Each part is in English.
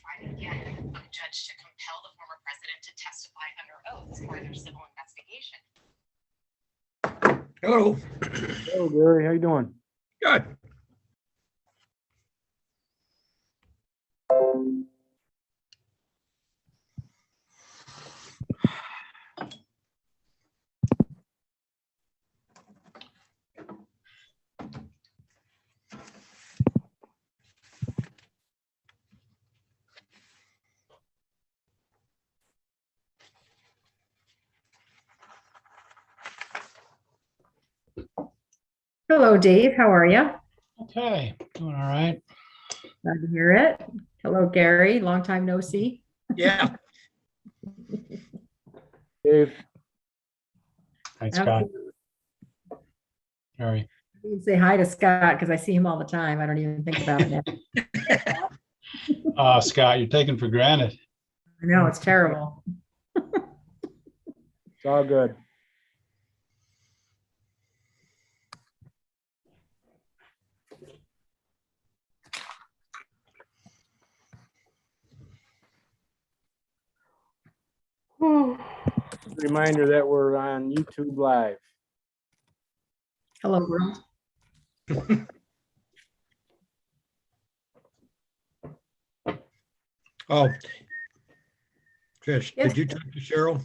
try to get a judge to compel the former president to testify under oath as part of their civil investigation. Hello. Hello, Gary. How you doing? Good. Hello, Dave. How are you? Okay, doing all right. Glad to hear it. Hello, Gary. Long time no see. Yeah. Dave. Hi, Scott. Gary. I can say hi to Scott because I see him all the time. I don't even think about it now. Scott, you're taken for granted. I know, it's terrible. It's all good. Reminder that we're on YouTube Live. Hello, world. Oh, Trish, Yes. did you talk to Cheryl?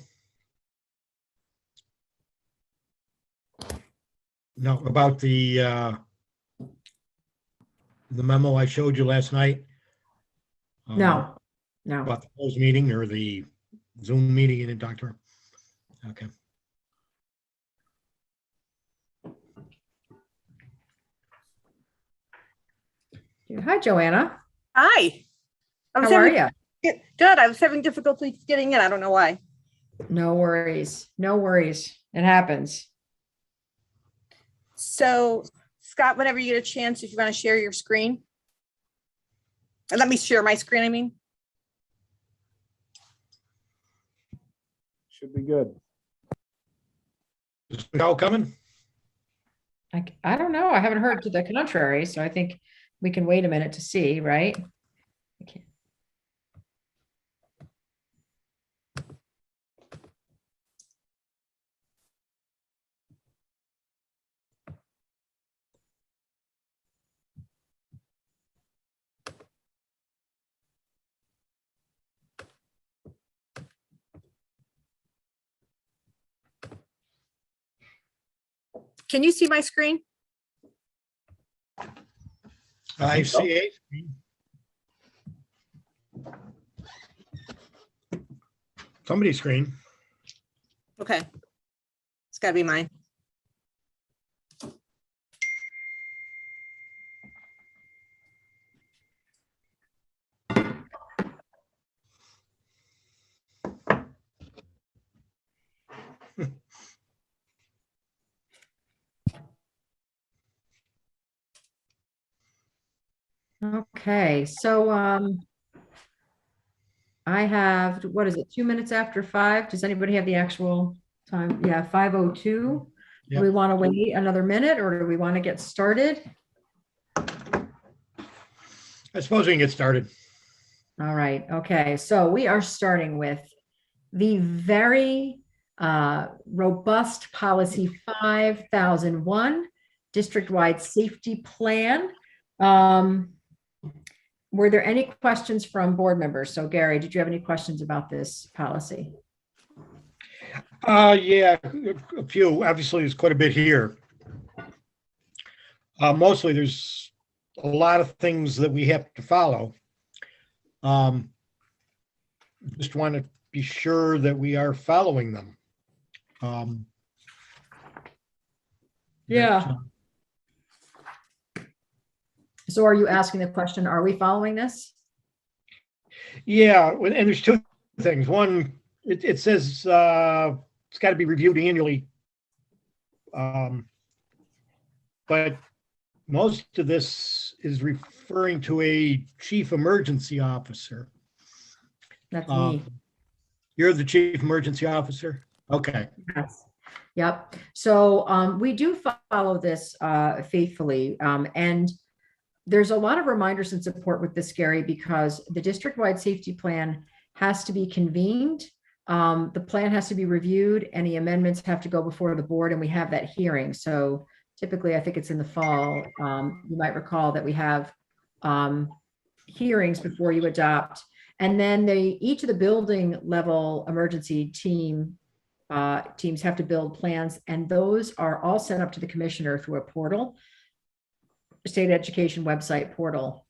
No, about the memo I showed you last night? No, no. About the closed meeting or the Zoom meeting, you didn't talk to her? Okay. Hi, Joanna. Hi. I was How are having, you? Good. I was having difficulty getting in. I don't know why. No worries. No worries. It happens. So, Scott, whenever you get a chance, if you want to share your screen. And let me share my screen, I mean. Should be good. Is the call coming? I don't know. I haven't heard to the contrary, so I think we can wait a minute to see, right? Okay. Can you see my screen? I see it. Somebody's screen. Okay. It's got to be mine. Okay, so I have, what is it, 2 minutes after 5? Does anybody have the actual time? Yeah, 5:02. Do Yep. we want to wait another minute or do we want to get started? I suppose we can get started. All right, okay, so we are starting with the very robust policy 5001 district-wide safety plan. Were there any questions from board members? So Gary, did you have any questions about this policy? Yeah, a few. Obviously, there's quite a bit here. Mostly, there's a lot of things that we have to follow. Just want to be sure that we are following them. Yeah. So are you asking the question, are we following this? Yeah, and there's two things. One, it says it's got to be reviewed annually. But most of this is referring to a chief emergency officer. That's me. You're the chief emergency officer? Okay. Yes. Yep. So we do follow this faithfully. And there's a lot of reminders and support with this, Gary, because the district-wide safety plan has to be convened. The plan has to be reviewed. Any amendments have to go before the board, and we have that hearing. So typically, I think it's in the fall. You might recall that we have hearings before you adopt. And then each of the building level emergency teams have to build plans, and those are all sent up to the commissioner through a portal, state education website portal.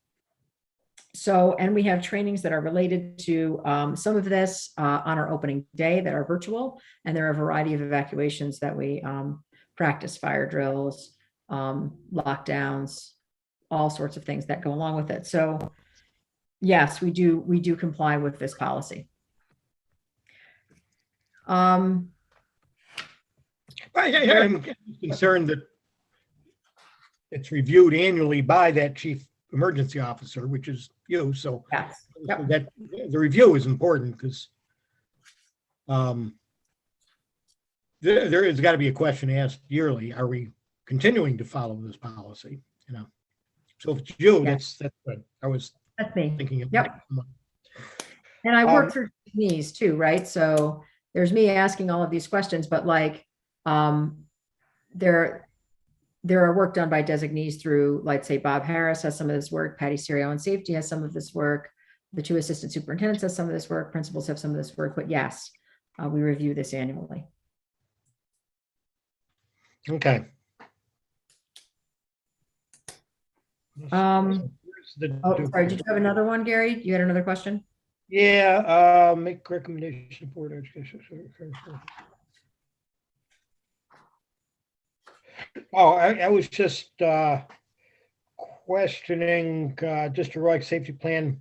So, and we have trainings that are related to some of this on our opening day that are virtual, and there are a variety of evacuations that we practice: fire drills, lockdowns, all sorts of things that go along with it. So yes, we do comply with this policy. I'm concerned that it's reviewed annually by that chief emergency officer, which is you. So Yes. Yep. that the review is important because there has got to be a question asked yearly: are we continuing to follow this policy? You know, so if it's you, Yeah. that's good. I was That's me. thinking of Yep. that. And I work through these too, right? So there's me asking all of these questions, but like there are work done by designees through, like, say, Bob Harris has some of this work, Patty Serio on safety has some of this work, the 2 assistant superintendents have some of this work, principals have some of this work, but yes, we review this annually. Okay. Oh, sorry, did you have another one, Gary? You had another question? Yeah, make recommendation for education. Oh, I was just questioning, district-wide safety plan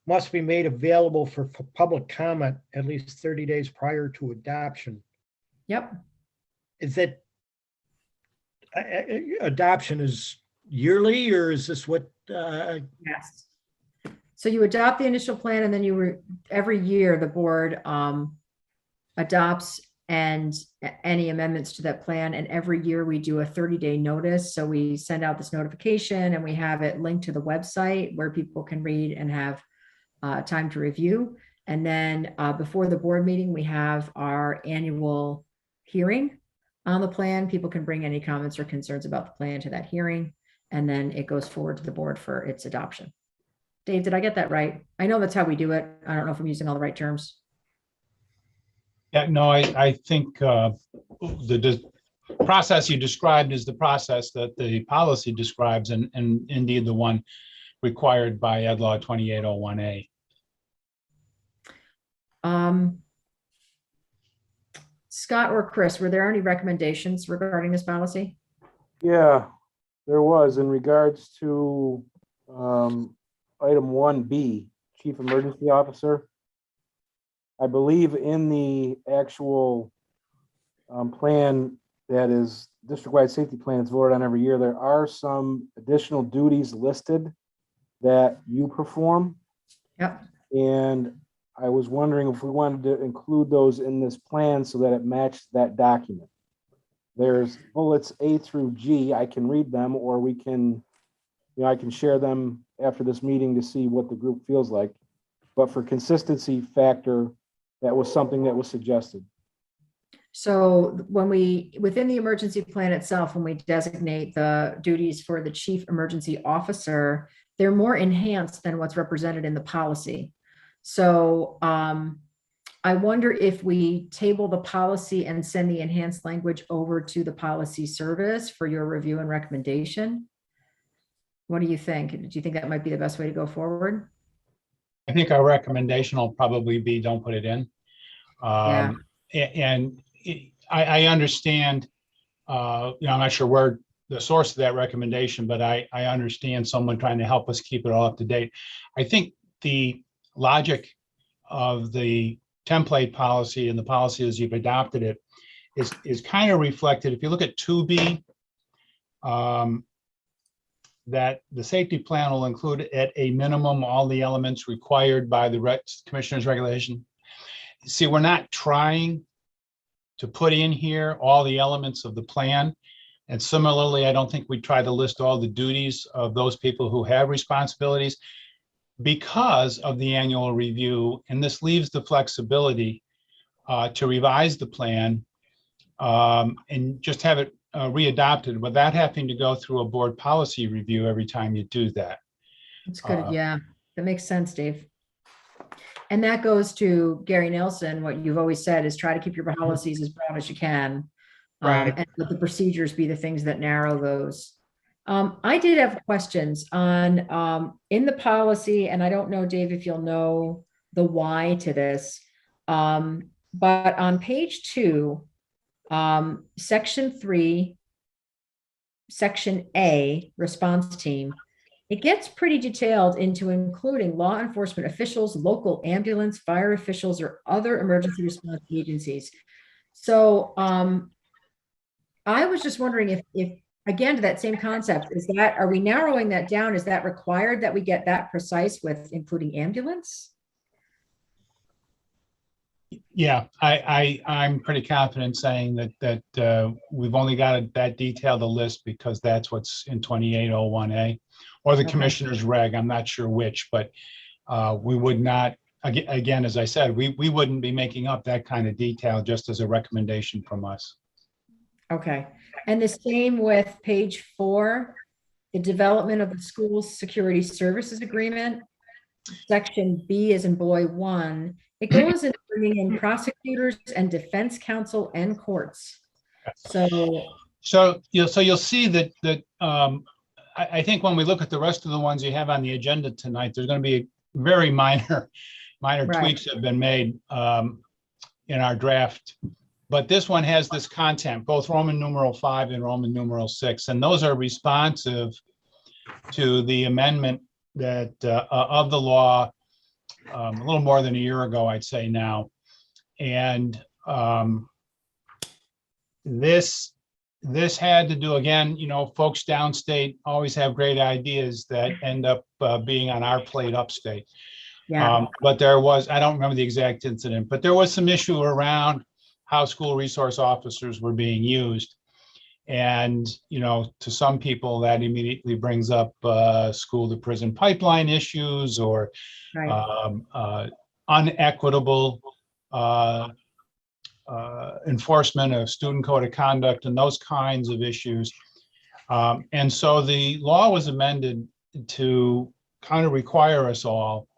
must be made available for public comment at least 30 days prior to adoption. Yep. Is that adoption is yearly, or is this what? Yes. So you adopt the initial plan, and then every year the board adopts and any amendments to that plan. And every year we do a 30-day notice. So we send out this notification, and we have it linked to the website where people can read and have time to review. And then before the board meeting, we have our annual hearing on the plan. People can bring any comments or concerns about the plan to that hearing, and then it goes forward to the board for its adoption. Dave, did I get that right? I know that's how we do it. I don't know if I'm using all the right terms. Yeah, no, I think the process you described is the process that the policy describes, and indeed the one required by Ed Law 2801A. Scott or Chris, were there any recommendations regarding this policy? Yeah, there was in regards to item 1B, Chief Emergency Officer. I believe in the actual plan that is district-wide safety plan that's voted on every year, there are some additional duties listed that you perform. Yep. And I was wondering if we wanted to include those in this plan so that it matched that document. There's bullets A through G. I can read them, or we can, I can share them after this meeting to see what the group feels like. But for consistency factor, that was something that was suggested. So within the emergency plan itself, when we designate the duties for the chief emergency officer, they're more enhanced than what's represented in the policy. So I wonder if we table the policy and send the enhanced language over to the policy service for your review and recommendation. What do you think? Do you think that might be the best way to go forward? I think our recommendation will probably be don't put it in. Yeah. And I understand, I'm not sure where the source of that recommendation, but I understand someone trying to help us keep it all up to date. I think the logic of the template policy and the policy as you've adopted it is kind of reflected. If you look at 2B, that the safety plan will include at a minimum all the elements required by the commissioner's regulation. See, we're not trying to put in here all the elements of the plan. And similarly, I don't think we try to list all the duties of those people who have responsibilities because of the annual review. And this leaves the flexibility to revise the plan and just have it readopted without having to go through a board policy review every time you do that. That's good. Yeah, that makes sense, Dave. And that goes to Gary Nelson. What you've always said is try to keep your policies as broad as you can. Right. And let the procedures be the things that narrow those. I did have questions on in the policy, and I don't know, Dave, if you'll know the why to this. But on page 2, section 3, section A, response team, it gets pretty detailed into including law enforcement officials, local ambulance, fire officials, or other emergency response agencies. So I was just wondering if again, to that same concept, are we narrowing that down? Is that required that we get that precise with including ambulance? Yeah, I'm pretty confident saying that we've only got that detailed a list because that's what's in 2801A or the Okay. commissioner's reg. I'm not sure which, but we would not, again, as I said, we wouldn't be making up that kind of detail just as a recommendation from us. Okay. And the same with page 4, the development of the school's security services agreement. Section B as in boy 1, it goes in bringing in prosecutors and defense counsel and courts. So you'll see that I think when we look at the rest of the ones you have on the agenda tonight, there's going to be very minor Right. tweaks that have been made in our draft. But this one has this content, both Roman numeral 5 and Roman numeral 6, and those are responsive to the amendment that of the law a little more than a year ago, I'd say now. And this had to do, again, you know, folks downstate always have great ideas that end up being on our plate upstate. yeah, But there was, I don't remember the exact incident, but there was some issue around how school resource officers were being used. And, you know, to some people that immediately brings up school to prison pipeline issues or right. unequitable enforcement of student code of conduct and those kinds of issues. And so the law was amended to kind of require us all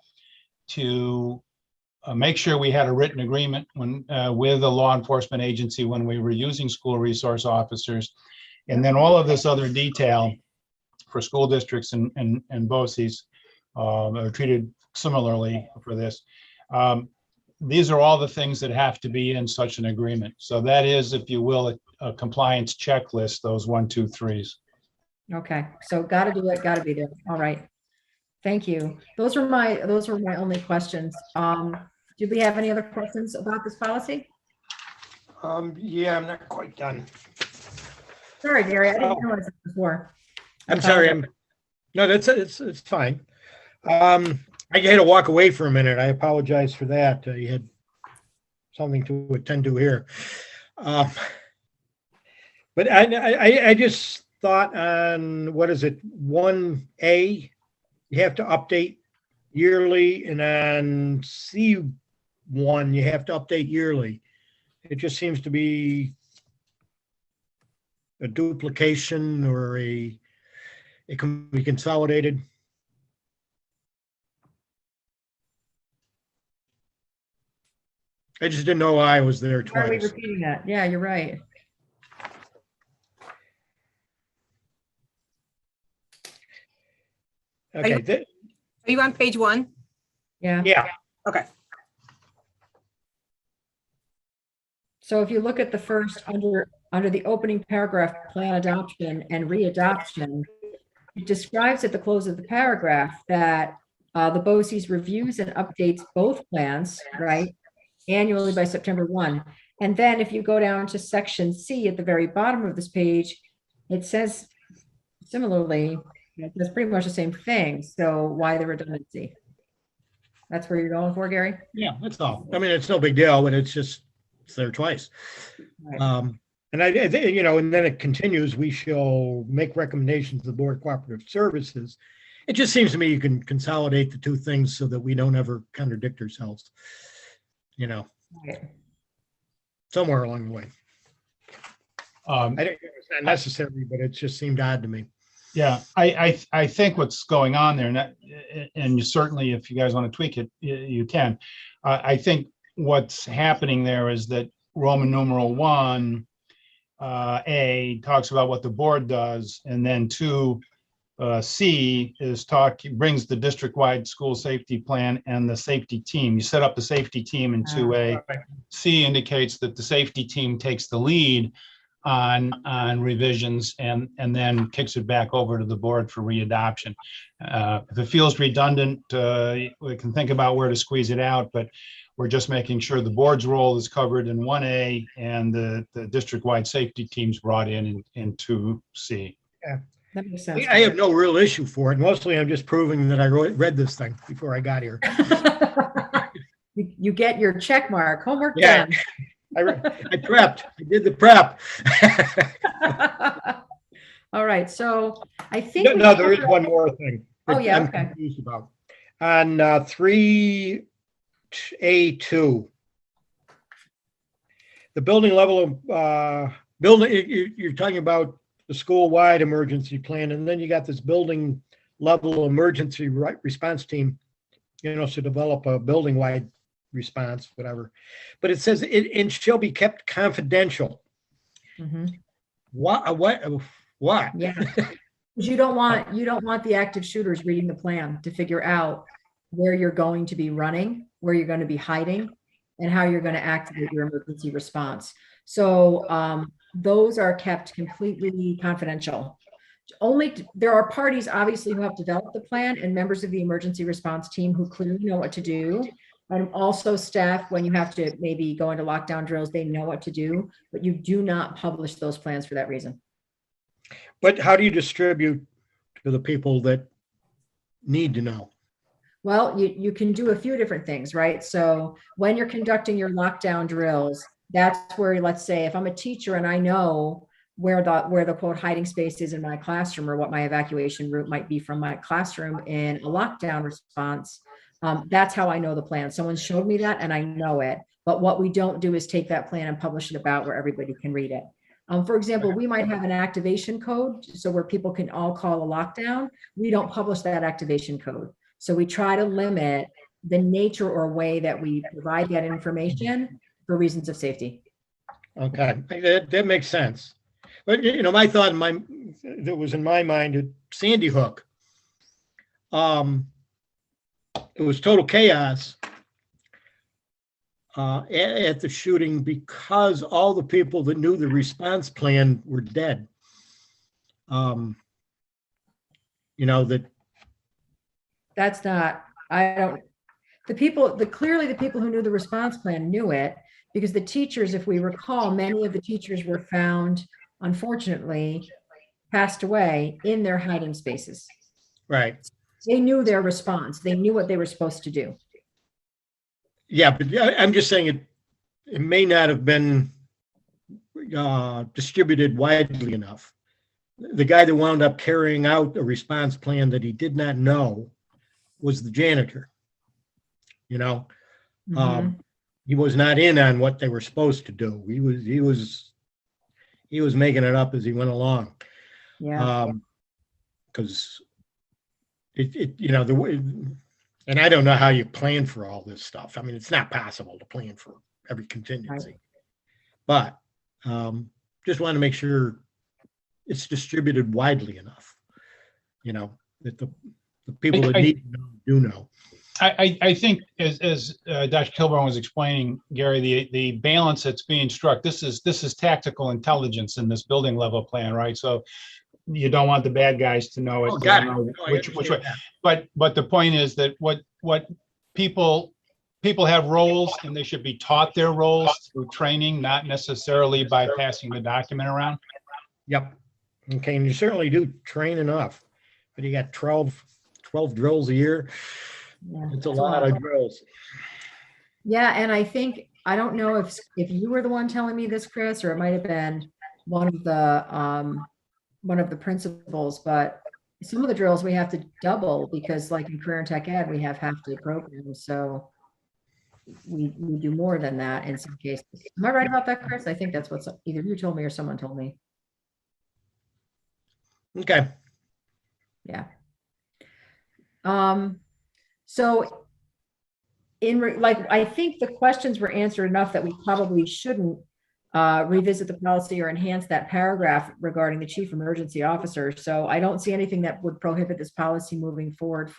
to make sure we had a written agreement when with a law enforcement agency when we were using school resource officers. And then all of this other detail for school districts and BOCES are treated similarly for this. These are all the things that have to be in such an agreement. So that is, if you will, a compliance checklist, those 1, 2, 3s. Okay, so got to do it, got to be there. All right. Thank you. Those were my only questions. Do we have any other questions about this policy? Yeah, I'm not quite done. Sorry, Gary, I didn't realize it before. I'm sorry. No, it's fine. I had to walk away for a minute. I apologize for that. You had something to attend to here. But I just thought on, what is it, 1A, you have to update yearly, and on C1, you have to update yearly. It just seems to be a duplication, or it can be consolidated. I just didn't know I was there Why are we twice. repeating that? Yeah, you're right. Okay, Are you on page 1? Yeah. yeah, Okay. So if you look at the first under the opening paragraph, plan adoption and readoption, it describes at the close of the paragraph that the BOCES reviews and updates both plans, right, annually by September 1. And then if you go down to section C at the very bottom of this page, it says similarly, it's pretty much the same thing. So why the redundancy? That's where you're going for, Gary? yeah, that's all. I mean, it's no big deal, but it's there twice. Right. And and then it continues, we shall make recommendations to the Board of Cooperative Services. It just seems to me you can consolidate the two things so that we don't ever contradict ourselves, Right. somewhere along the way. Um, I think it's not necessary, but it just seemed odd to me. Yeah, I think what's going on there, and you certainly, if you guys want to tweak it, you can. I think what's happening there is that Roman numeral 1, A, talks about what the board does, and then 2, C brings the district-wide school safety plan and the safety team. You set up the safety team in 2A. C indicates that the safety team takes the lead on revisions and then kicks it back over to the board for readoption. If it feels redundant, we can think about where to squeeze it out, but we're just making sure the board's role is covered in 1A and the district-wide safety teams brought in 2C. Yeah. That makes sense. I have no real issue for it. Mostly I'm just proving that I read this thing before I got here. You get your check mark, homework Yeah. done. I prepped. I did the prep. All right, so I think. No, there is one more thing. Oh, yeah, I'm okay. confused about. On 3A2, the building level of you're talking about the school-wide emergency plan, and then you got this building level emergency response team, to develop a building-wide response, whatever. But it says it shall be kept confidential. Mhm. What? Yeah. 'Cause you don't want the active shooters reading the plan to figure out where you're going to be running, where you're going to be hiding, and how you're going to activate your emergency response. So those are kept completely confidential. There are parties obviously who have developed the plan and members of the emergency response team who clearly know what to do. And also staff, when you have to maybe go into lockdown drills, they know what to do, but you do not publish those plans for that reason. But how do you distribute to the people that need to know? Well, you can do a few different things, right? So when you're conducting your lockdown drills, that's where, let's say, if I'm a teacher and I know where the quote hiding space is in my classroom, or what my evacuation route might be from my classroom in a lockdown response, that's how I know the plan. Someone showed me that and I know it. But what we don't do is take that plan and publish it about where everybody can read it. For example, we might have an activation code, so where people can all call a lockdown. We don't publish that activation code. So we try to limit the nature or way that we provide that information for reasons of safety. Okay, that makes sense. But my thought that was in my mind at Sandy Hook. It was total chaos at the shooting because all the people that knew the response plan were dead. That's not, clearly the people who knew the response plan knew it, because the teachers, if we recall, many of the teachers were found, unfortunately, passed away in their hiding spaces. Right. They knew their response. They knew what they were supposed to do. Yeah, but I'm just saying it may not have been distributed widely enough. The guy that wound up carrying out a response plan that he did not know was the janitor. Mhm. He was not in on what they were supposed to do. He was making it up as he went along. Yeah. Because the way, and I don't know how you plan for all this stuff. I mean, it's not possible to plan for every contingency, but just want to make sure it's distributed widely enough, that the people that need to know do know. I think as Dr. Kilburn was explaining, Gary, the balance that's being struck, this is tactical intelligence in this building level plan, right? So you don't want the bad guys to know it. Oh, got it. Know No, which way. But the point is that what people have roles, and they should be taught their roles through training, not necessarily by passing the document around. Yep. Okay, and you certainly do train enough, but you got 12 drills a year. Yeah. It's a lot of drills. Yeah, and I don't know if you were the one telling me this, Chris, or it might have been one of the principals, but some of the drills we have to double because like in career and tech ed, we have half day programs. So we do more than that in some cases. Am I right about that, Chris? I think that's what either you told me or someone told me. Okay. Yeah. So I think the questions were answered enough that we probably shouldn't revisit the policy or enhance that paragraph regarding the chief emergency officer. So I don't see anything that would prohibit this policy moving forward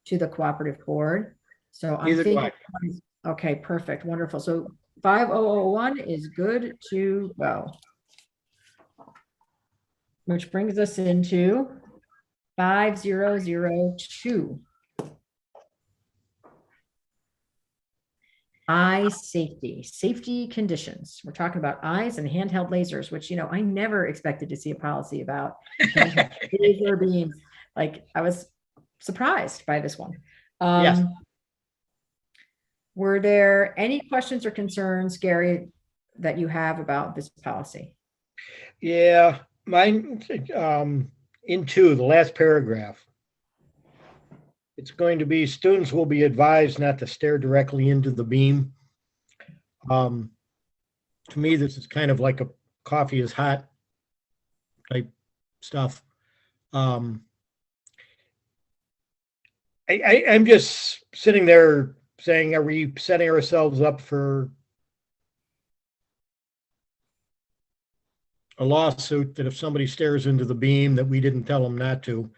to the cooperative board. So I'm Neither do thinking, okay, perfect, wonderful. So 5001 is good to go. Which brings us into 5002. Eye safety conditions. We're talking about eyes and handheld lasers, which, I never expected to see a policy about handheld laser beams. Like, I was surprised by this one. Yes. Were there any questions or concerns, Gary, that you have about this policy? Yeah, mine, in two, the last paragraph. It's going to be, students will be advised not to stare directly into the beam. To me, this is kind of like a coffee is hot type stuff. I'm just sitting there saying, are we setting ourselves up for a lawsuit that if somebody stares into the beam that we didn't tell them not to?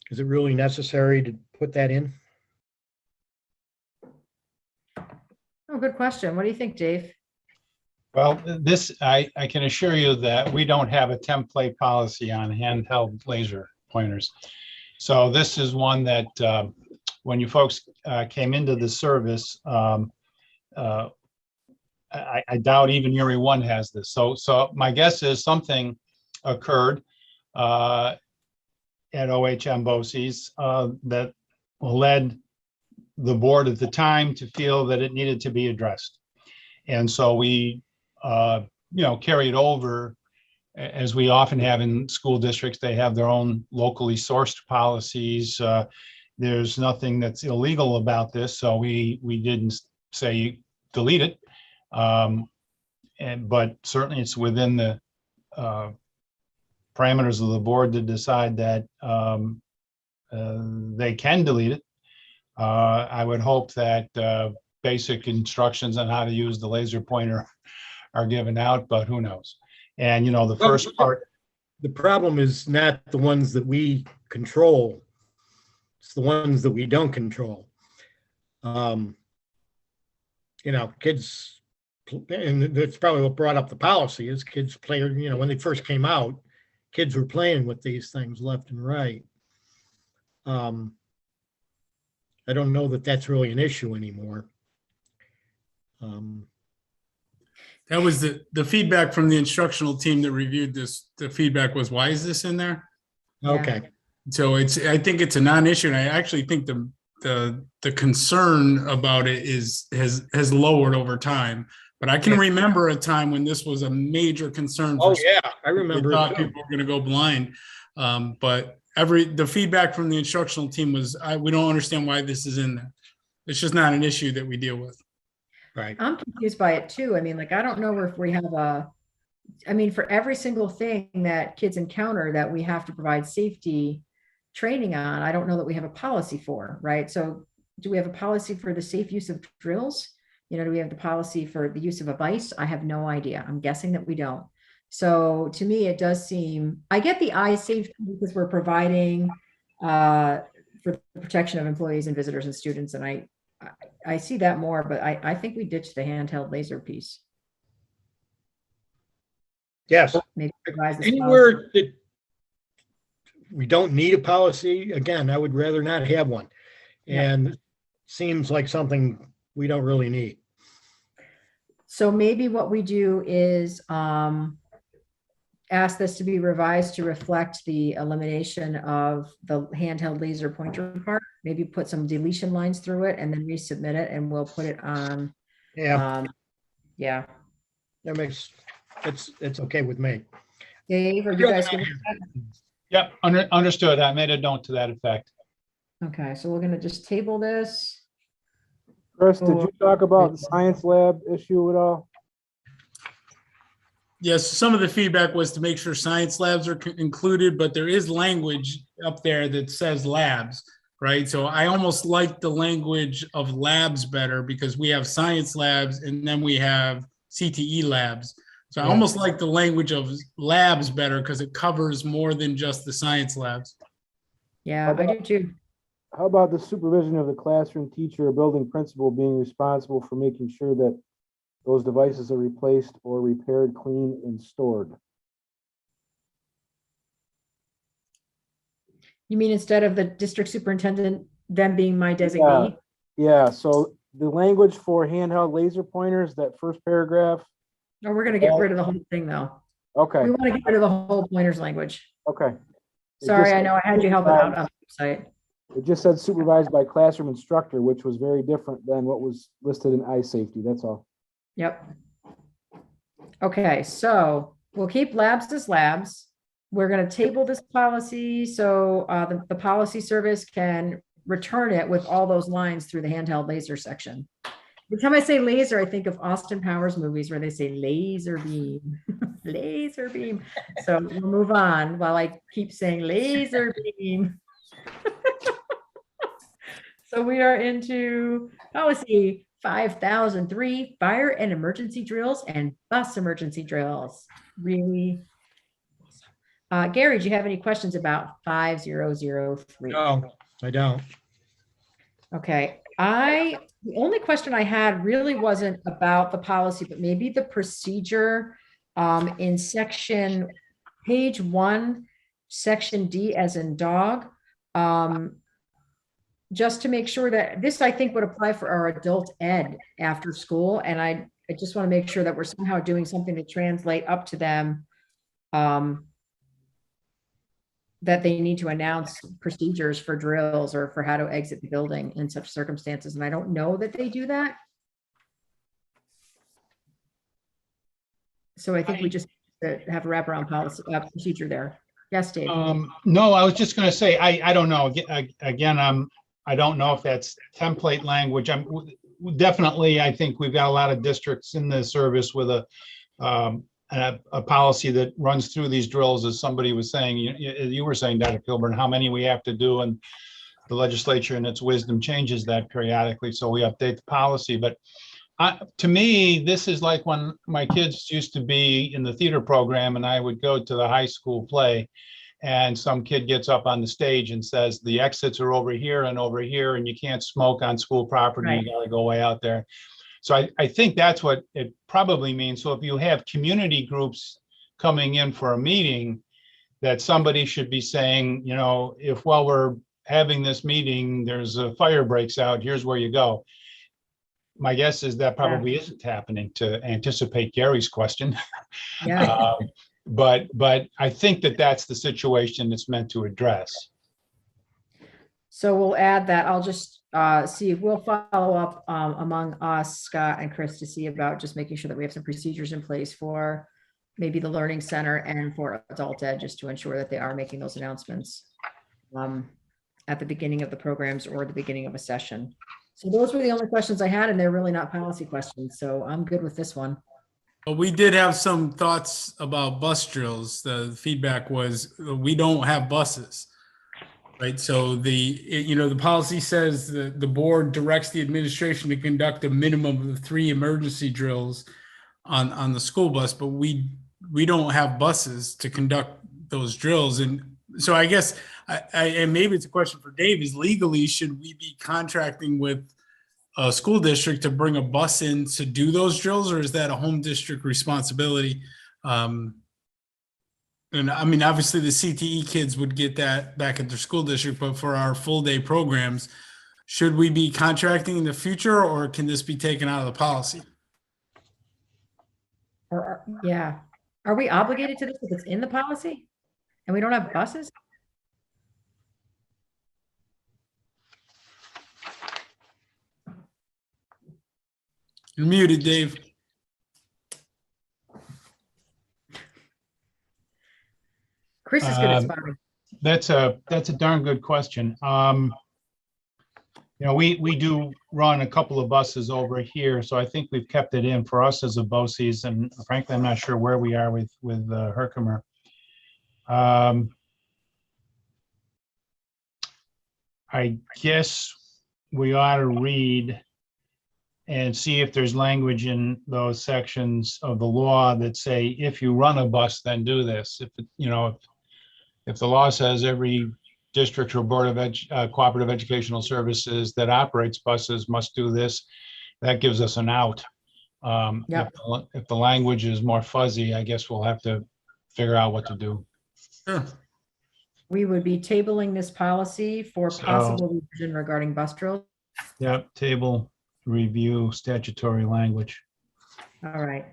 Is it really necessary to put that in? Oh, good question. What do you think, Dave? Well, I can assure you that we don't have a template policy on handheld laser pointers. So this is one that when you folks came into the service, I doubt even Uri 1 has this. So my guess is something occurred at OHM BOCES that led the board at the time to feel that it needed to be addressed. And so we, carried over, as we often have in school districts. They have their own locally sourced policies. There's nothing that's illegal about this, so we didn't say delete it. But certainly it's within the parameters of the board to decide that they can delete it. I would hope that basic instructions on how to use the laser pointer are given out, but who knows? And the first part. The problem is not the ones that we control. It's the ones that we don't control. Kids, and that's probably what brought up the policy, is kids play, when they first came out, kids were playing with these things left and right. I don't know that that's really an issue anymore. That was the feedback from the instructional team that reviewed this. The feedback was, why is this in there? Okay. So I think it's a non-issue, and I actually think the concern about it has lowered over time. But I can remember a time when this was a major concern. Oh yeah, I remember. They thought people were going to go blind. But the feedback from the instructional team was, we don't understand why this is in there. It's just not an issue that we deal with. Right. I'm confused by it too. I mean, I don't know if we have for every single thing that kids encounter that we have to provide safety training on, I don't know that we have a policy for, right? So do we have a policy for the safe use of drills? Do we have the policy for the use of a vise? I have no idea. I'm guessing that we don't. So to me, it does seem, I get the eye safety because we're providing for the protection of employees and visitors and students. And I see that more, but I think we ditched the handheld laser piece. Yes. Maybe revise this anywhere that we don't need a policy, again, I would rather not have one. And it seems like something we don't really need. So maybe what we do is ask this to be revised to reflect the elimination of the handheld laser pointer part. Maybe put some deletion lines through it and then resubmit it, and we'll put it on. Yeah. That makes, it's okay with me. Dave, are you guys good with that? Yep, understood. I made a note to that effect. Okay, so we're gonna just table this. Chris, did you talk about the science lab issue at all? Yes, some of the feedback was to make sure science labs are included, but there is language up there that says labs, right? So I almost like the language of labs better because we have science labs and then we have CTE labs. So I Yeah. almost like the language of labs better because it covers more than just the science labs. Yeah, I do too. How about the supervision of the classroom teacher or building principal being responsible for making sure that those devices are replaced or repaired, cleaned, and stored? You mean instead of the district superintendent, them being my designee? Yeah, so the language for handheld laser pointers, that first paragraph, Or we're gonna get rid of the whole thing though. okay, We want to get rid of the whole pointers language. okay. It Sorry, just I know I had you help it out on the website. It just said supervised by classroom instructor, which was very different than what was listed in eye safety, that's all. Yep. Okay, so we'll keep labs as labs. We're gonna table this policy, so the policy service can return it with all those lines through the handheld laser section. Every time I say laser, I think of Austin Powers movies where they say laser beam, laser beam. So we'll move on while I keep saying laser beam. So we are into policy 5003, fire and emergency drills and bus emergency drills. Really. Gary, do you have any questions about 5003? No, I don't. Okay, the only question I had really wasn't about the policy, but maybe the procedure in section page 1, section D as in dog. Just to make sure that this, I think, would apply for our adult ed after school. And I just want to make sure that we're somehow doing something to translate up to them that they need to announce procedures for drills or for how to exit the building in such circumstances. And I don't know that they do that. So I think we just have a wraparound policy procedure there. Yes, Dave. No, I was just going to say, I don't know. Again, I don't know if that's template language. Definitely, I think we've got a lot of districts in the service with a policy that runs through these drills, as somebody was saying. You were saying, Dr. Kilburn, how many we have to do, and the legislature in its wisdom changes that periodically, so we update the policy. But to me, this is like when my kids used to be in the theater program and I would go to the high school play, and some kid gets up on the stage and says, the exits are over here, and you can't smoke on school property. Right. You got to go way out there. So I think that's what it probably means. So if you have community groups coming in for a meeting, that somebody should be saying, if while we're having this meeting, there's a fire breaks out, here's where you go. My guess is that probably isn't happening, to anticipate Gary's question. Yeah. But I think that that's the situation it's meant to address. So we'll add that. I'll just see if we'll follow up among us, Scott and Chris, to see about just making sure that we have some procedures in place for maybe the Learning Center and for adult ed, just to ensure that they are making those announcements at the beginning of the programs or the beginning of a session. So those were the only questions I had, and they're really not policy questions. So I'm good with this one. But we did have some thoughts about bus drills. The feedback was we don't have buses, right? So the policy says that the board directs the administration to conduct a minimum of 3 emergency drills on the school bus, but we don't have buses to conduct those drills. And so I guess, and maybe it's a question for Dave, is legally, should we be contracting with a school district to bring a bus in to do those drills, or is that a home district responsibility? And I mean, obviously the CTE kids would get that back at their school district, but for our full day programs, should we be contracting in the future, or can this be taken out of the policy? Yeah. Are we obligated to this if it's in the policy and we don't have buses? You're muted, Dave. Chris is good at spotting. That's a darn good question. We do run a couple of buses over here, so I think we've kept it in for us as a BOCES, and frankly, I'm not sure where we are with Herkimer. I guess we ought to read and see if there's language in those sections of the law that say, if you run a bus, then do this. If the law says every district or board of cooperative educational services that operates buses must do this, that gives us an out. Yep. If the language is more fuzzy, I guess we'll have to figure out what to do. Sure. We would be tabling this policy for So- possible revision regarding bus drills. Yep, table review statutory language. All right.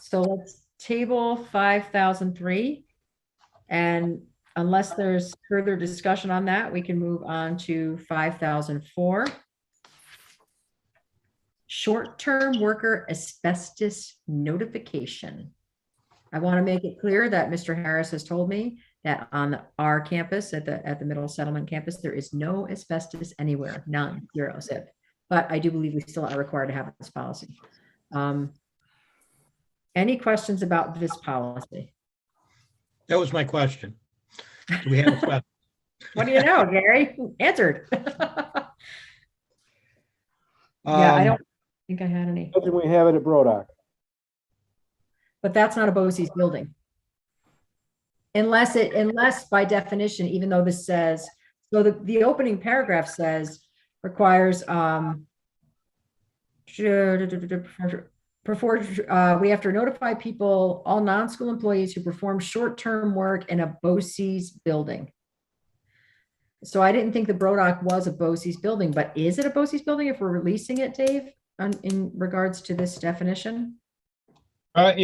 So let's table 5003. And unless there's further discussion on that, we can move on to 5004. Short-term worker asbestos notification. I want to make it clear that Mr. Harris has told me that on our campus, at the Middle Settlement campus, there is no asbestos anywhere, none, 0 zip. But I do believe we still are required to have this policy. Any questions about this policy? That was my question. Do we have a question? What do you know, Gary? Answered. Yeah, I don't think I had any, Doesn't we have it at Brodock? but that's not a BOCES building. Unless by definition, even though this says, so the opening paragraph says requires, we have to notify people, all non-school employees who perform short-term work in a BOCES building. So I didn't think the Brodock was a BOCES building, but is it a BOCES building if we're releasing it, Dave, in regards to this definition? I'm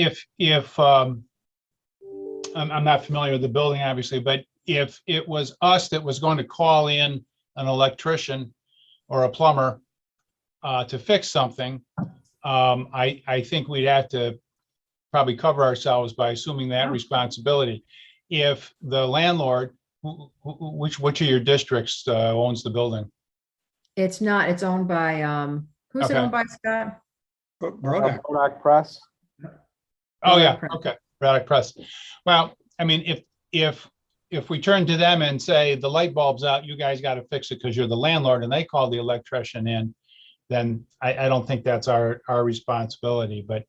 not familiar with the building, obviously, but if it was us that was going to call in an electrician or a plumber to fix something, I think we'd have to probably cover ourselves by assuming that responsibility. If the landlord, which of your districts owns the building? It's not, it's owned by, who's it Okay. owned by, Scott? Brodock. Brodock Press. Oh, yeah, Press. okay, Braddock Press. Well, I mean, if we turn to them and say, the light bulb's out, you guys got to fix it because you're the landlord, and they call the electrician in, then I don't think that's our responsibility, but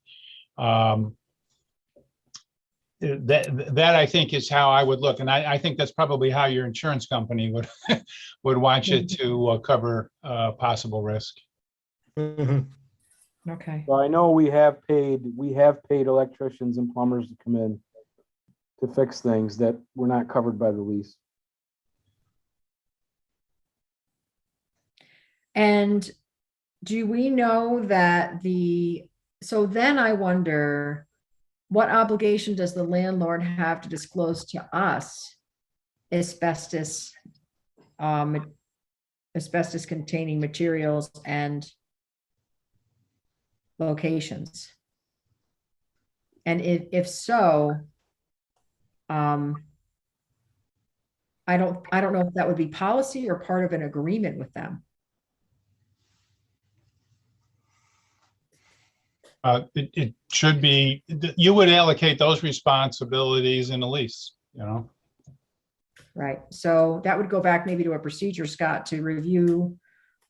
that I think is how I would look. And I think that's probably how your insurance company would want you to cover possible risk. Mhm. Okay. So I know we have paid electricians and plumbers to come in to fix things that were not covered by the lease. And do we know that so then I wonder, what obligation does the landlord have to disclose to us asbestos, asbestos containing materials and locations? And if so, I don't know if that would be policy or part of an agreement with them. It should be, you would allocate those responsibilities in a lease, Right. So that would go back maybe to a procedure, Scott, to review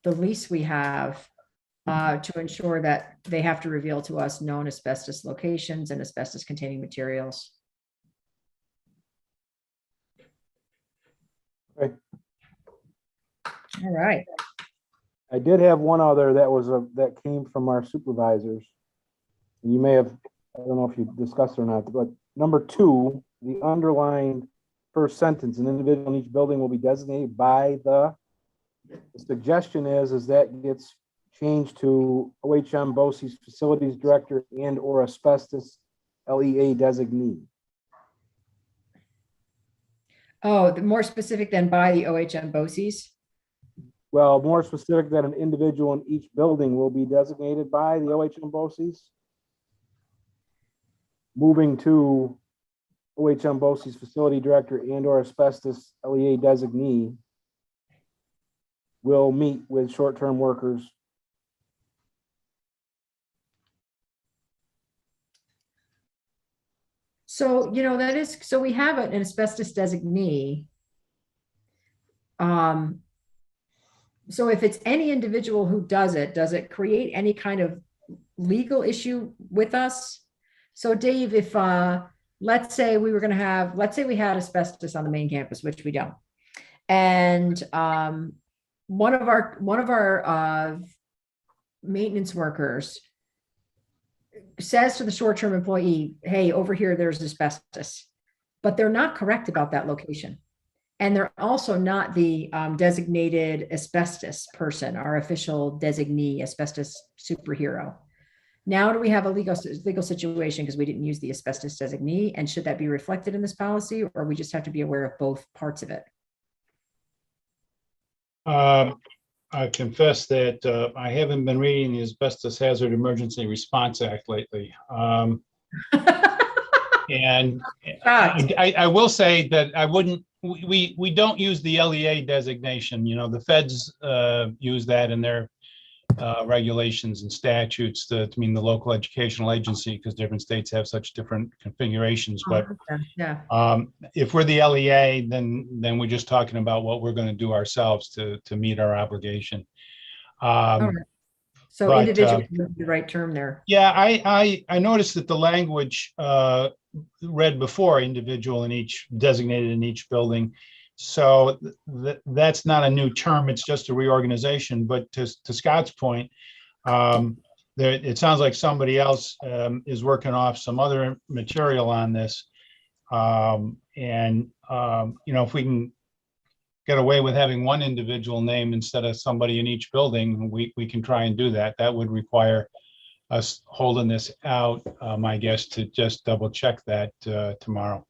the lease we have to ensure that they have to reveal to us known asbestos locations and asbestos containing materials. Okay. All right. I did have one other that came from our supervisors. You may have, I don't know if you discussed it or not, but number 2, the underlined first sentence, an individual in each building will be designated by the suggestion is that gets changed to OHM BOCES facilities director and or asbestos LEA designee. Oh, the more specific than by the OHM BOCES? Well, more specific that an individual in each building will be designated by the OHM BOCES. Moving to OHM BOCES facility director and or asbestos LEA designee will meet with short-term workers. So, that is, so we have an asbestos designee. So if it's any individual who does it create any kind of legal issue with us? So Dave, if, let's say we had asbestos on the main campus, which we don't. And, one of our maintenance workers says to the short-term employee, hey, over here, there's asbestos, but they're not correct about that location. And they're also not the designated asbestos person, our official designee asbestos superhero. Now do we have a legal situation because we didn't use the asbestos designee? And should that be reflected in this policy, or we just have to be aware of both parts of it? I confess that I haven't been reading the Asbestos Hazard Emergency Response Act lately. And I will say that I wouldn't, we don't use the LEA designation. The feds use that in their regulations and statutes to mean the local educational agency, because different states have such different configurations. But yeah. If we're the LEA, then we're just talking about what we're going to do ourselves to meet our obligation. Right. So but, individual is the right term there. Yeah, I noticed that the language read before individual in each, designated in each building. So that's not a new term, it's just a reorganization. But to Scott's point, it sounds like somebody else is working off some other material on this. If we can get away with having one individual name instead of somebody in each building, we can try and do that. That would require us holding this out, my guess, to just double check that tomorrow.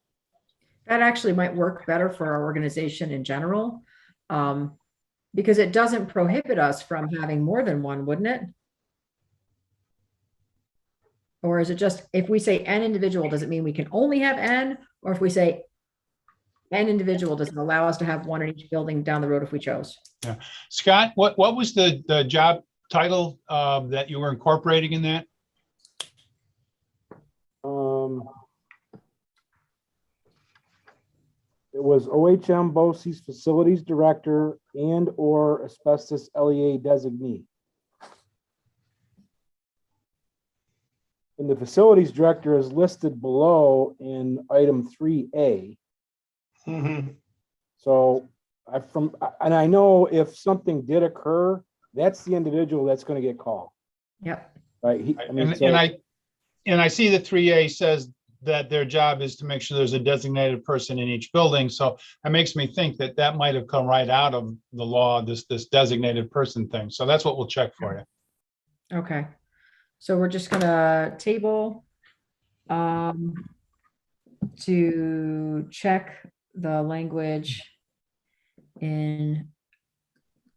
That actually might work better for our organization in general, because it doesn't prohibit us from having more than one, wouldn't it? Or is it just, if we say an individual, does it mean we can only have N? Or if we say an individual, does it allow us to have one in each building down the road if we chose? Yeah. Scott, what was the job title that you were incorporating in that? It was OHM BOCES facilities director and or asbestos LEA designee. And the facilities director is listed below in item 3A. Mm-hmm. So I know if something did occur, that's the individual that's going to get called. Yep. Right. And I see that 3A says that their job is to make sure there's a designated person in each building. So that makes me think that might have come right out of the law, this designated person thing. So that's what we'll check for you. Okay. So we're just gonna table to check the language in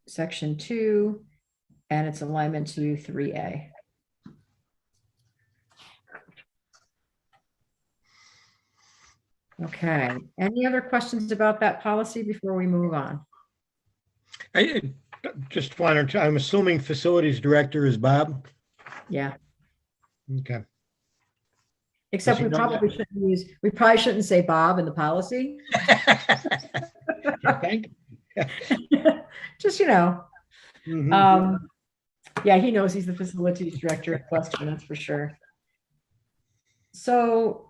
section 2 and its alignment to 3A. Okay, any other questions about that policy before we move on? I just wanted to, I'm assuming facilities director is Bob. Yeah, Okay. except Does he know we probably shouldn't say Bob in the policy. Thank Just, Mhm. Yeah, he knows he's the facilities director in question, that's for sure. So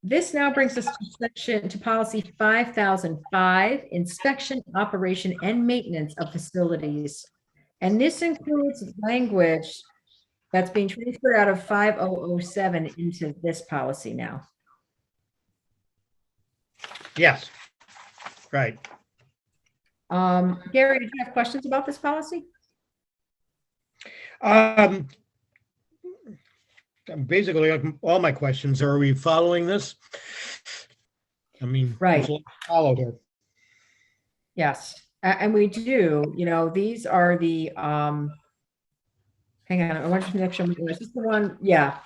this now brings us to policy 5005, inspection, operation, and maintenance of facilities. And this includes language that's being transferred out of 5007 into this policy now. Yes. Right. Gary, did you have questions about this policy? Basically, all my questions are we following this? I mean, Right. there's a lot to follow here. Yes, and we do, these are the, hang on, I want to make sure, is this the one? Yeah,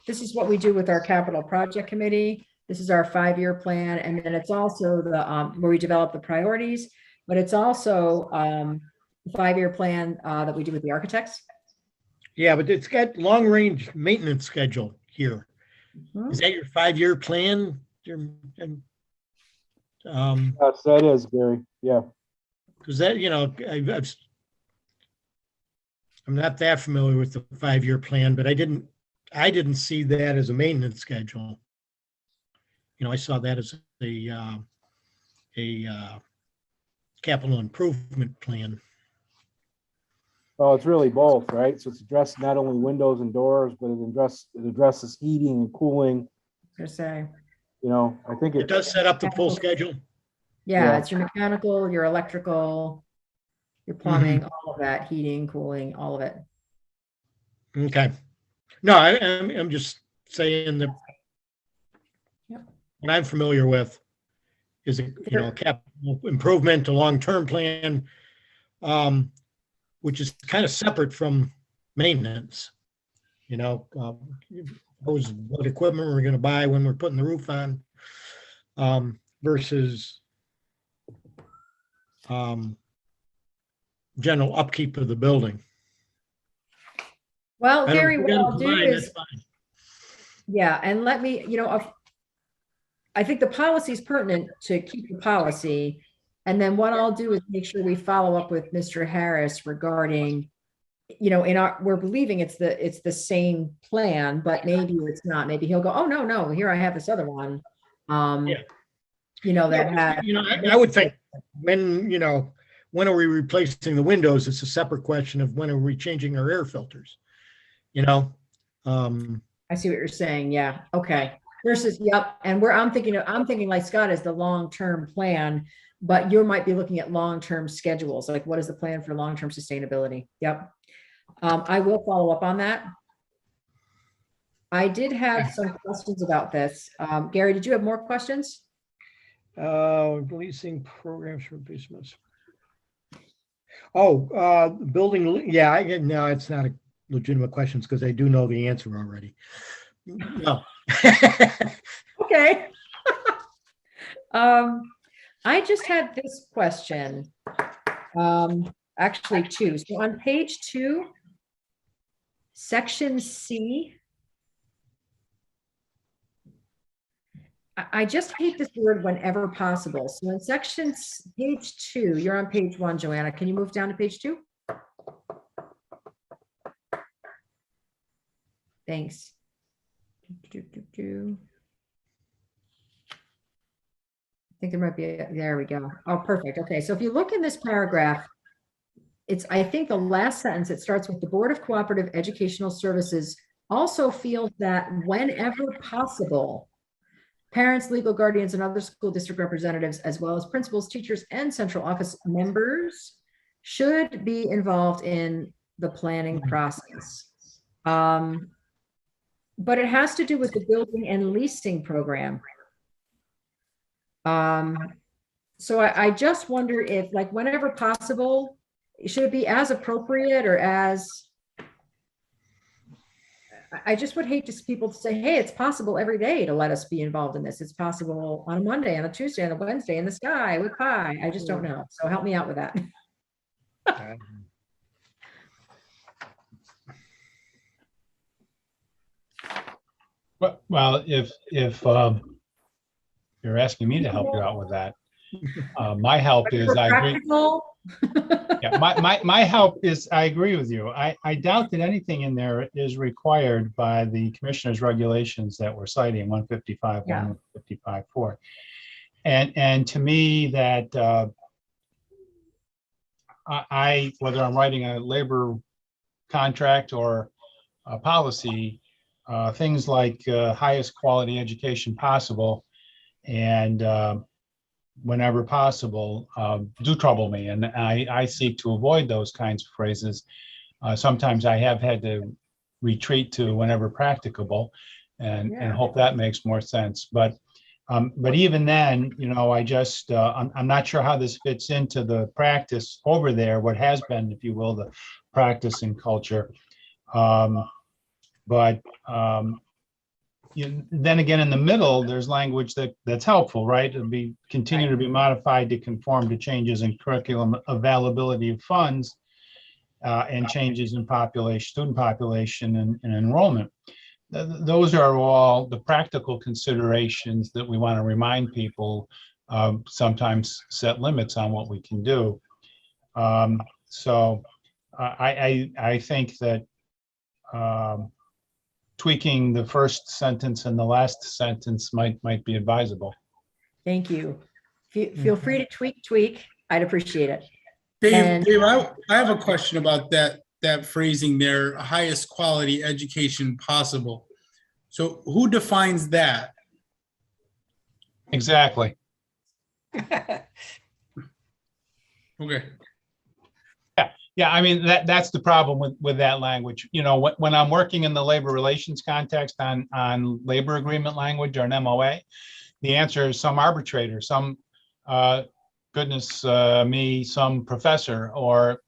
this is what we do with our capital project committee. This is our 5-year plan. And then it's also the, where we develop the priorities, but it's also, the 5-year plan, that we do with the architects. Yeah, but it's got long-range maintenance schedule here. Mhm. Is that your 5-year plan? Yes, that is, Gary. Yeah. Because that, I'm not that familiar with the 5-year plan, but I didn't see that as a maintenance schedule. I saw that as a capital improvement plan. Well, it's really both, right? So it's addressed not only windows and doors, but it addresses heating and cooling. I was gonna say, I think It does set up the full schedule. yeah, Yeah. it's your mechanical, your electrical, your plumbing, all of that, heating, cooling, all of it. Okay. No, I'm just saying that Yep. what I'm familiar with is a capital improvement to long-term plan, which is kind of separate from maintenance. What equipment we're going to buy when we're putting the roof on, versus general upkeep of the building. Well, I don't know, Gary, if what we're gonna I'll do combine, that's is, fine. yeah, and let me, I think the policy is pertinent to keep the policy. And then what I'll do is make sure we follow up with Mr. Harris regarding, we're believing it's the same plan, but maybe it's not. Maybe he'll go, oh, no, here I have this other one. Yeah. That had. I would think when are we replacing the windows? It's a separate question of when are we changing our air filters? I see what you're saying. Yeah. Okay. Versus, yep. And I'm thinking like Scott is the long-term plan, but you might be looking at long-term schedules. Like, what is the plan for long-term sustainability? Yep. I will follow up on that. I did have some questions about this. Gary, did you have more questions? Leasing programs for business. Building. Yeah, no, it's not a legitimate question because I do know the answer already. No. Okay. I just had this question. Actually two. So on page 2, section C, I just hate this word whenever possible. So in page 2, you're on page 1, Joanna. Can you move down to page 2? Thanks. I think there might be, there we go. Oh, perfect. Okay. So if you look in this paragraph, I think the last sentence, it starts with the Board of Cooperative Educational Services also feels that whenever possible, parents, legal guardians, and other school district representatives, as well as principals, teachers, and central office members should be involved in the planning process. But it has to do with the building and leasing program. So I just wonder if, like, whenever possible, should it be as appropriate or as, I just would hate just people to say, hey, it's possible every day to let us be involved in this. It's possible on a Monday, on a Tuesday, on a Wednesday, in the sky with pie. I just don't know. So help me out with that. Well, if you're asking me to help you out with that, my help is I agree. Yeah, my help is I agree with you. I doubt that anything in there is required by the commissioner's regulations that we're citing, 155, Yeah. 155.4. And to me that whether I'm writing a labor contract or a policy, things like highest quality education possible and whenever possible do trouble me, and I seek to avoid those kinds of phrases. Sometimes I have had to retreat to whenever practicable and hope that makes more sense. But even then, I just I'm not sure how this fits into the practice over there, what has been, if you will, the practice and culture. But then again, in the middle, there's language that's helpful, right? It'll be continue to be modified to conform to changes in curriculum availability of funds and changes in student population and enrollment. Those are all the practical considerations that we want to remind people, sometimes set limits on what we can do. So I think that tweaking the first sentence and the last sentence might be advisable. Thank you. Feel free to tweak. I'd appreciate it. Dave, I have a question about that phrasing there, highest quality education possible. So who defines that? Exactly. Okay. Yeah, I mean, that's the problem with that language. You know, when I'm working in the labor relations context on labor agreement language or an MOA, the answer is some arbitrator, some some professor or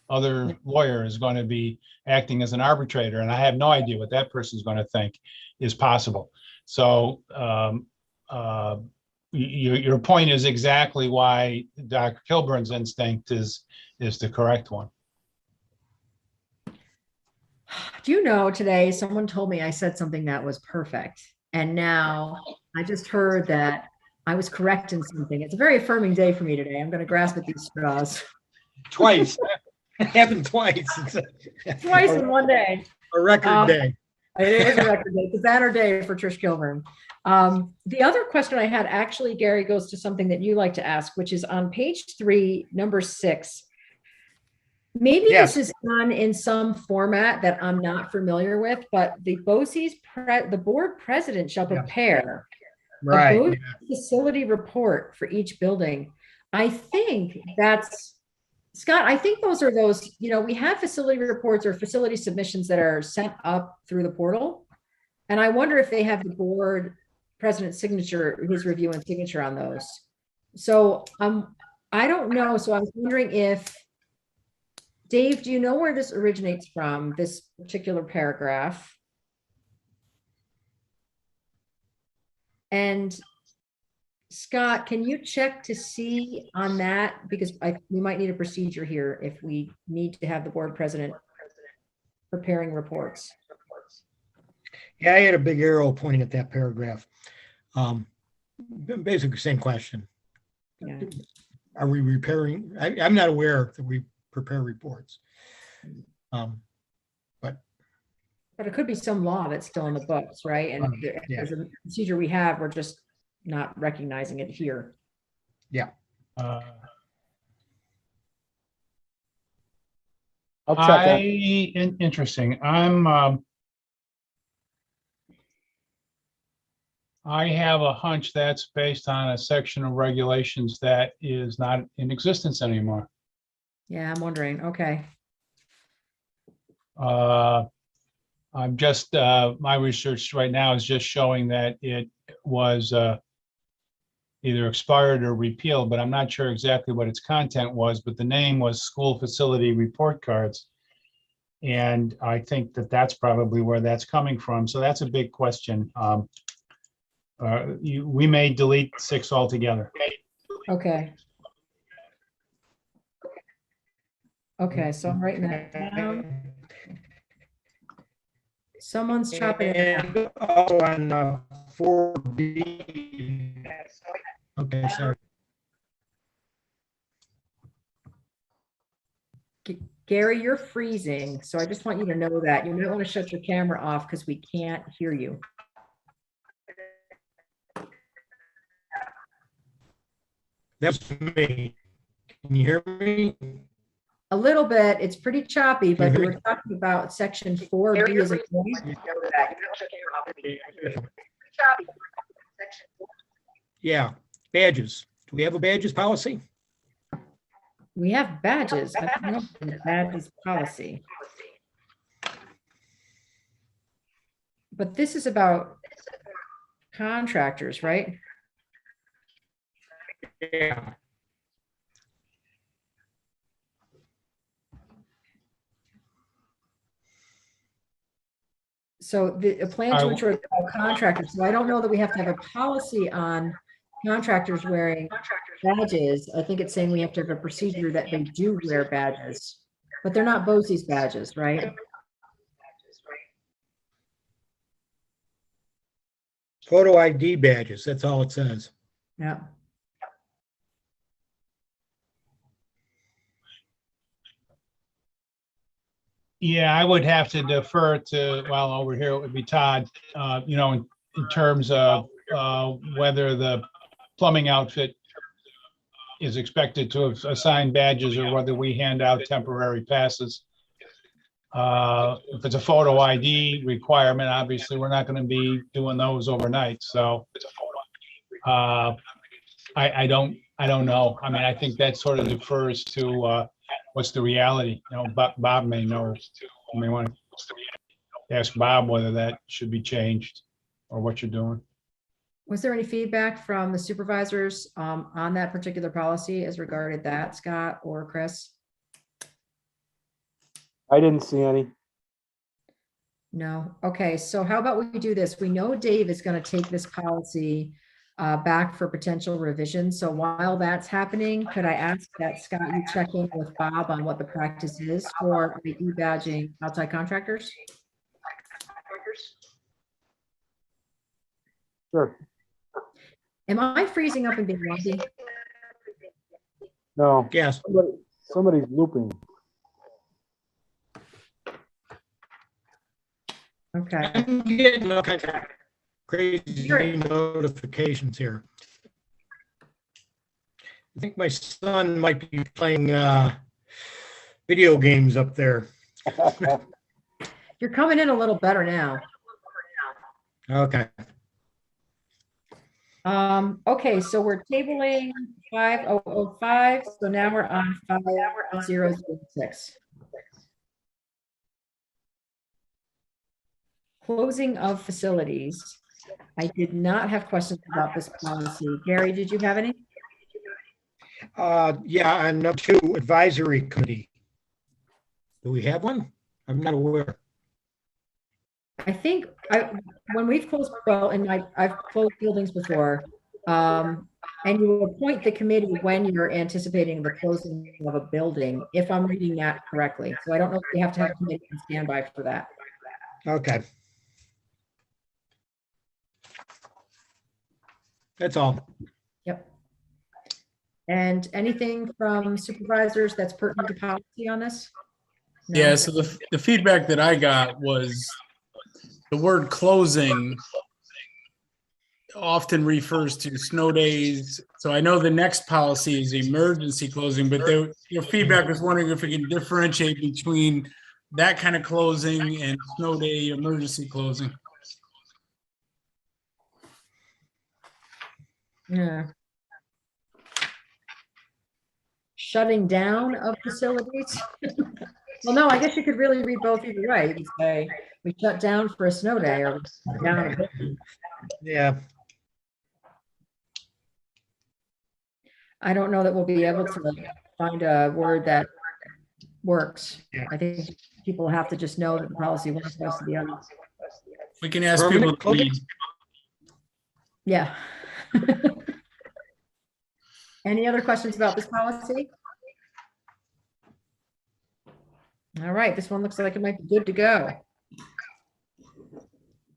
other lawyer is going to be acting as an arbitrator, and I have no idea what that person is going to think is possible. So your point is exactly why Dr. Kilburn's instinct is the correct one. Do you know, today someone told me I said something that was perfect, and now I just heard that I was correct in something. It's a very affirming day for me today. I'm going to grasp at these straws. Twice. It happened twice. Twice in one day. A record day. It is a record day. It's a banner day for Trish Kilburn. The other question I had, actually, Gary, goes to something that you like to ask, which is on page 3, number 6. Maybe Yes. this is done in some format that I'm not familiar with, but the BOCES, the board president shall prepare Right. a BOCES facility report for each building. I think that's, Scott, I think those are those, we have facility reports or facility submissions that are sent up through the portal. And I wonder if they have the board president's signature, his review and signature on those. So I don't know. So I was wondering if, Dave, do you know where this originates from, this particular paragraph? And Scott, can you check to see on that? Because we might need a procedure here if we need to have the board president preparing reports. Yeah, I had a big arrow pointing at that paragraph. Basically, same question. Yeah. Are we repairing? I'm not aware that we prepare reports. But it could be some law that's still in the books, right? And there's a procedure we have, we're just not recognizing it here. Yeah. I'll check that. Interesting. I have a hunch that's based on a section of regulations that is not in existence anymore. Yeah, I'm wondering. Okay. I'm just, my research right now is just showing that it was either expired or repealed, but I'm not sure exactly what its content was, but the name was School Facility Report Cards. And I think that's probably where that's coming from. So that's a big question. We may delete 6 altogether. Okay. Okay, so I'm writing that down. Someone's chopping it. and also on 4B. Okay, sorry. Gary, you're freezing, so I just want you to know that. You might want to shut your camera off because we can't hear you. That's me. Can you hear me? A little bit. It's pretty choppy, but we were talking about section 4B as a point. Yeah, badges. Do we have a badges policy? We have badges. I don't know if the badges policy. But this is about contractors, right? Yeah. So a plan to ensure that all contractors, so I don't know that we have to have a policy on contractors wearing badges. I think it's saying we have to have a procedure that they do wear badges, but they're not BOCES badges, right? Photo ID badges, that's all it says. Yeah. Yeah, I would have to defer to, well, over here it would be Todd, in terms of whether the plumbing outfit is expected to have assigned badges or whether we hand out temporary passes. If it's a photo ID requirement, obviously, we're not going to be doing those overnight. So I don't know. I mean, I think that sort of defers to what's the reality. Bob may know. You may want to ask Bob whether that should be changed or what you're doing. Was there any feedback from the supervisors on that particular policy as regarded that, Scott or Chris? I didn't see any. No. Okay, so how about we do this? We know Dave is going to take this policy back for potential revision. So while that's happening, could I ask that Scott, you check in with Bob on what the practice is for e-badging outside contractors? Sure. Am I freezing up and being lumpy? No. Yes. Somebody's looping. Okay. I'm getting all kinds of crazy notifications here. I think my son might be playing video games up there. You're coming in a little better now. Okay. Okay, so we're tabling 5005. So now we're on 5006. Closing of facilities. I did not have questions about this policy. Gary, did you have any? Yeah, and number 2, advisory committee. Do we have one? I'm not aware. I think when we've closed, well, and I've closed buildings before, and you appoint the committee when you're anticipating the closing of a building, if I'm reading that correctly. So I don't know if you have to have a committee on standby for that. Okay. That's all. Yep. And anything from supervisors that's pertinent to policy on this? No? Yeah, so the feedback that I got was the word closing often refers to snow days. So I know the next policy is emergency closing, but your feedback was wondering if we can differentiate between that kind of closing and snow day emergency closing. Yeah. Shutting down of facilities. Well, no, I guess you could really read both either way. You could say we shut down for a snow day or we shut down. Yeah. I don't know that we'll be able to find a word that works. Yeah. I think people have to just know that the policy one supposed to be on. We can ask people to read. Yeah. Any other questions about this policy? All right, this one looks like it might be good to go.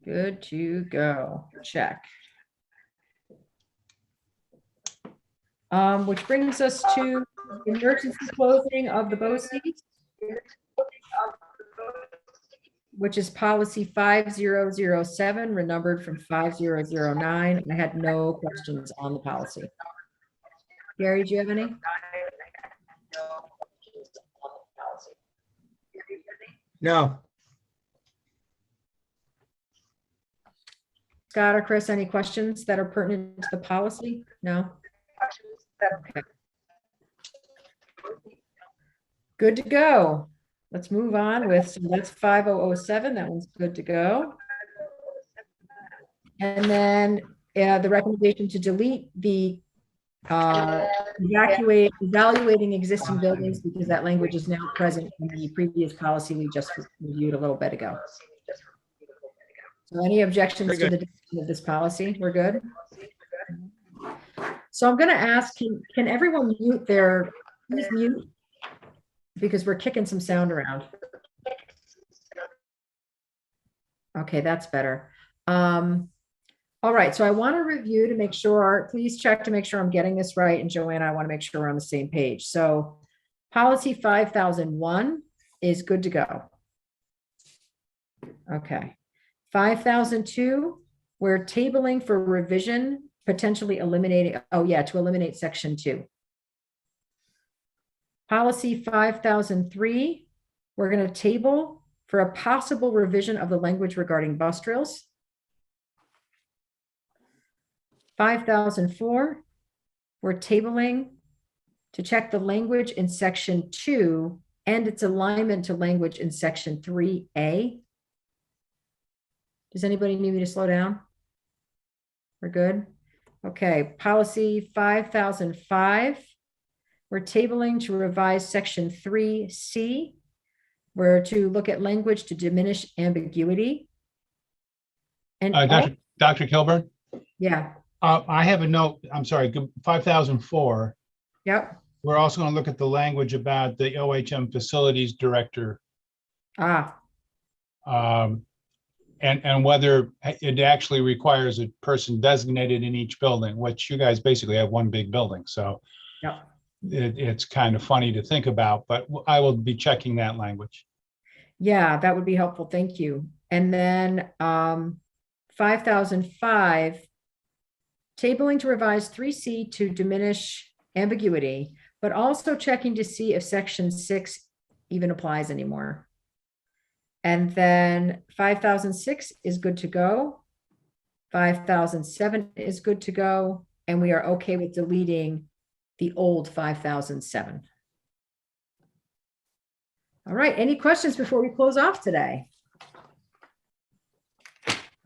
Good to go. Check. Which brings us to emergency closing of the BOCES, which is policy 5007, renumbered from 5009. I had no questions on the policy. Gary, do you have any? No. Scott or Chris, any questions that are pertinent to the policy? No? Okay. Good to go. Let's move on with, so that's 5007. That one's good to go. And then the recommendation to delete the evaluating existing buildings, because that language is now present in the previous policy we just reviewed a little bit ago. So any objections Very to the good. adoption of this policy? We're good? So I'm going to ask, can everyone mute please mute? Because we're kicking some sound around. Okay, that's better. All right, so I want to review to make sure, please check to make sure I'm getting this right. And Joanna, I want to make sure we're on the same page. So policy 5001 is good to go. Okay. 5002, we're tabling for revision, potentially eliminating, to eliminate section 2. Policy 5003, we're going to table for a possible revision of the language regarding bus drills. 5004, we're tabling to check the language in section 2 and its alignment to language in section 3A. Does anybody need me to slow down? We're good? Okay, policy 5005, we're tabling to revise section 3C. We're to look at language to diminish ambiguity. And Dr. Kilburn, yeah, I have a note, I'm sorry, 5004. yep. We're also going to look at the language about the OHM facilities director. And whether it actually requires a person designated in each building, which you guys basically have one big building. So Yep. it's kind of funny to think about, but I will be checking that language. Yeah, that would be helpful. Thank you. And then 5005, tabling to revise 3C to diminish ambiguity, but also checking to see if section 6 even applies anymore. And then 5006 is good to go. 5007 is good to go. And we are okay with deleting the old 5007. All right, any questions before we close off today?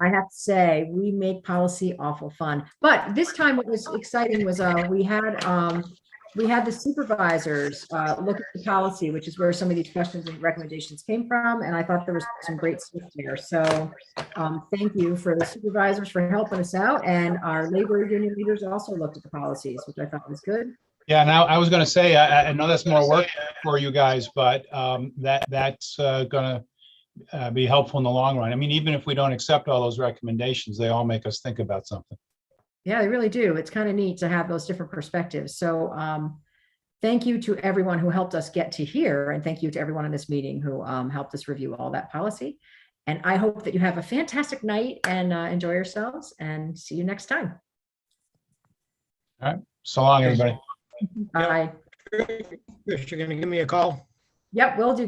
I have to say, we make policy awful fun. But this time what was exciting was we had the supervisors look at the policy, which is where some of these questions and recommendations came from. And I thought there was some great stuff there. So thank you for the supervisors for helping us out. And our labor union leaders also looked at the policies, which I thought was good. Yeah, now I was going to say, I know that's more work for you guys, but that's going to be helpful in the long run. I mean, even if we don't accept all those recommendations, they all make us think about something. Yeah, they really do. It's kind of neat to have those different perspectives. So thank you to everyone who helped us get to here. And thank you to everyone in this meeting who helped us review all that policy. And I hope that you have a fantastic night and enjoy yourselves, and see you next time. All right. So long, everybody. Bye. Chris, you're going to give me a call? Yep, will do.